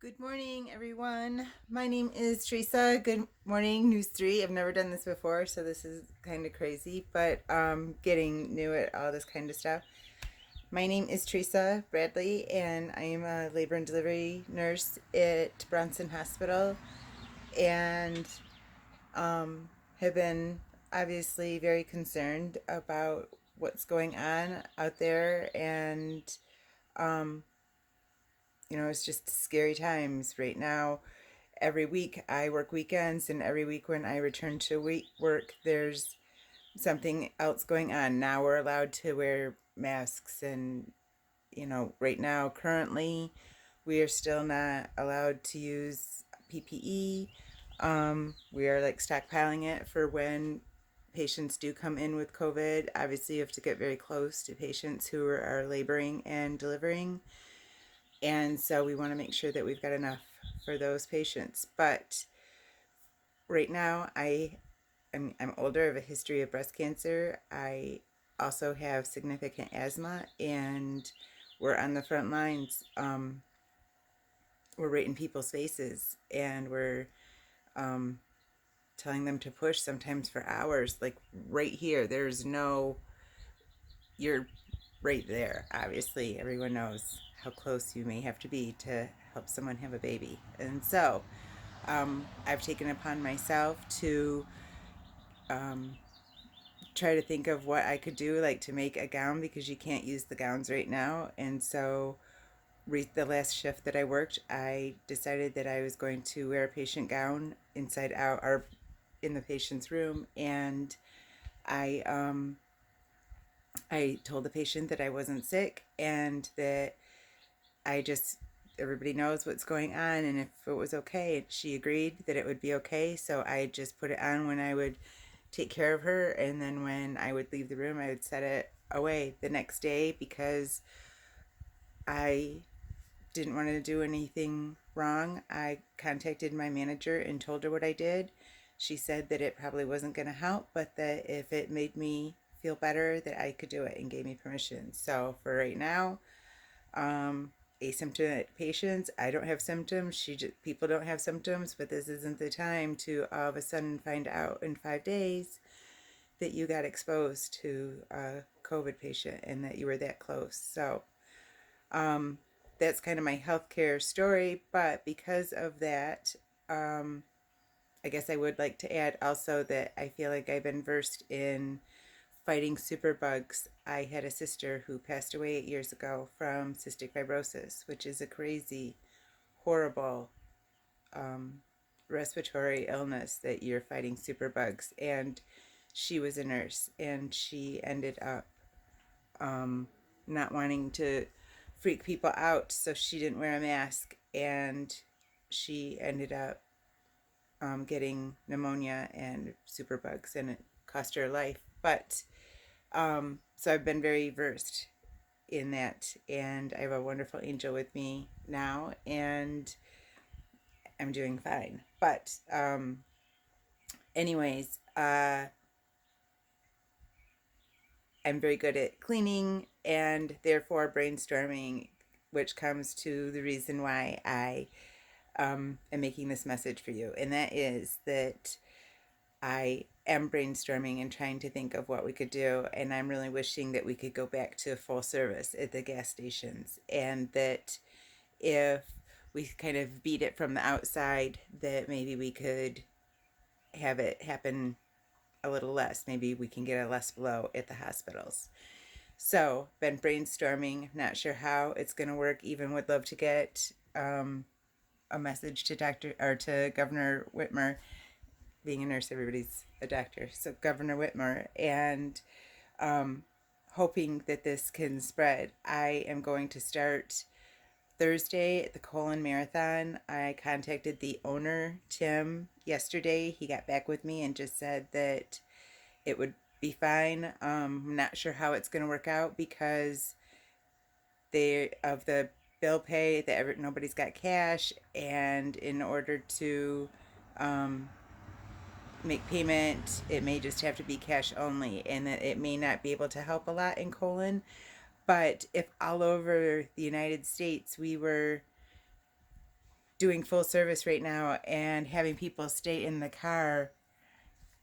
Good morning, everyone. My name is Teresa. Good morning, News 3. I've never done this before, so this is kind of crazy, but getting new at all this kind of stuff. My name is Teresa Bradley, and I am a labor and delivery nurse at Bronson Hospital, and have been obviously very concerned about what's going on out there, and it's just scary times right now. Every week I work weekends, and every week when I return to work, there's something else going on. Now we're allowed to wear masks, and right now, currently, we are still not allowed to use PPE. We are like stockpiling it for when patients do come in with COVID. Obviously, you have to get very close to patients who are laboring and delivering. And so we want to make sure that we've got enough for those patients. But right now, I'm older. I have a history of breast cancer. I also have significant asthma, and we're on the front lines. We're right in people's faces, and we're um, telling them to push sometimes for hours. Like right here, you're right there. Obviously, everyone knows how close you may have to be to help someone have a baby. And so I've taken upon myself to um, try to think of what I could do, like to make a gown, because you can't use the gowns right now. And so, the last shift that I worked, I decided that I was going to wear a patient gown inside out or in the patient's room, and I I told the patient that I wasn't sick and that I just everybody knows what's going on, and if it was okay. She agreed that it would be okay, so I just put it on when I would take care of her, and then when I would leave the room, I would set it away the next day because I didn't want to do anything wrong. I contacted my manager and told her what I did. She said that it probably wasn't going to help, but that if it made me feel better, that I could do it, and gave me permission. So for right now, um, asymptomatic patients, I don't have symptoms. People don't have symptoms, but this isn't the time to all of a sudden find out in 5 days that you got exposed to a COVID patient and that you were that close. So um, that's kind of my healthcare story. But because of that, um, I guess I would like to add also that I feel like I've been versed in fighting superbugs. I had a sister who passed away 8 years ago from cystic fibrosis, which is a crazy, horrible um, respiratory illness that you're fighting superbugs. And she was a nurse, and she ended up um, not wanting to freak people out, so she didn't wear a mask, and she ended up getting pneumonia and superbugs, and it cost her life. But so I've been very versed in that, and I have a wonderful angel with me now, and I'm doing fine. But anyways, I'm very good at cleaning and therefore brainstorming, which comes to the reason why I am making this message for you. And that is that I am brainstorming and trying to think of what we could do. And I'm really wishing that we could go back to full service at the gas stations, and that if we kind of beat it from the outside, that maybe we could have it happen a little less. Maybe we can get a less blow at the hospitals. So, been brainstorming, not sure how it's going to work. Even would love to get a message to Governor Whitmer. Being a nurse, everybody's a doctor. So, Governor Whitmer, and um, hoping that this can spread. I am going to start Thursday at the Colon Marathon. I contacted the owner, Tim, yesterday. He got back with me and just said that it would be fine. I'm not sure how it's going to work out because of the bill pay that nobody's got cash, and in order to um, make payment, it may just have to be cash only, and that it may not be able to help a lot in colon. But if all over the United States we were doing full service right now and having people stay in the car,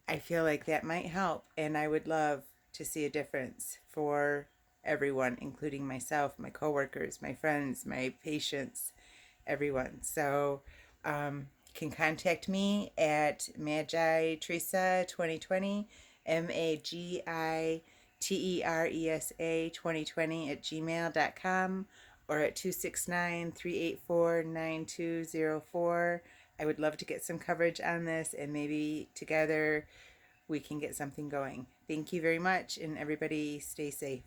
I feel like that might help. And I would love to see a difference for everyone, including myself, my coworkers, my friends, my patients, everyone. So can contact me at Magi Teresa 2020, MAGITERESA 2020 at gmail.com, or at 269-384-9204. I would love to get some coverage on this, and maybe together we can get something going. Thank you very much, and everybody stay safe.